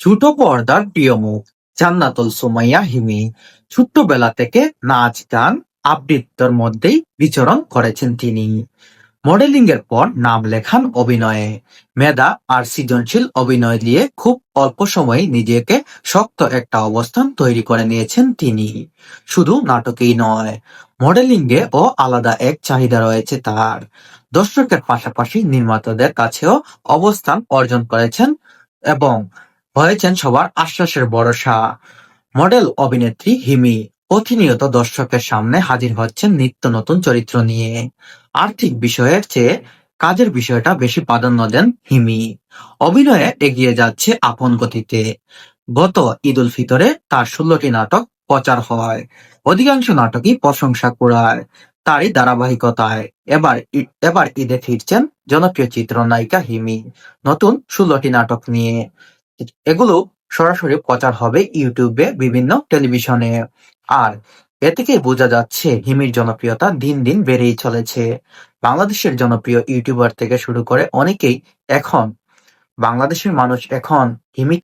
ছোট পর্দার প্রিয় মুখ জান্নাতুল সুমাইয়া হিমি ছোট্টবেলা থেকে নাচ গান আবৃত্তির মধ্যেই বিচরণ করেছেন তিনি। মডেলিং এর পর নাম লেখান অভিনয়ে। মেধা আর সৃজনশীল অভিনয় দিয়ে খুব অল্প সময়ে নিজেকে শক্ত একটা অবস্থান তৈরি করে নিয়েছেন তিনি। শুধু নাটকেই নয়, মডেলিং এ ও আলাদা এক চাহিদা রয়েছে তার। দর্শকের পাশাপাশি নির্মাতাদের কাছেও অবস্থান অর্জন করেছেন এবং হয়েছেন সবার আশ্বাসের ভরসা। মডেল অভিনেত্রী হিমি প্রতিনিয়ত দর্শকের সামনে হাজির হচ্ছেন নিত্য নতুন চরিত্র নিয়ে। আর্থিক বিষয়ের চেয়ে কাজের বিষয়টা বেশি প্রাধান্য দেন হিমি। অভিনয়ে এগিয়ে যাচ্ছে আপন গতিতে। গত ঈদ উল ফিতরে তার ১৬টি নাটক প্রচার হয়। অধিকাংশ নাটকই প্রশংসা কুড়ায়। তারই ধারাবাহিকতায় এবার ঈদে ফিরছেন জনপ্রিয় চিত্রনায়িকা হিমি নতুন ১৬টি নাটক নিয়ে। এগুলো সরাসরি প্রচার হবে ইউটিউবে, বিভিন্ন টেলিভিশনে। আর এ থেকেই বোঝা যাচ্ছে হিমির জনপ্রিয়তা দিন দিন বেড়েই চলেছে। বাংলাদেশের জনপ্রিয় ইউটিউবার থেকে শুরু করে অনেকেই এখন বাংলাদেশের মানুষ এখন হিমি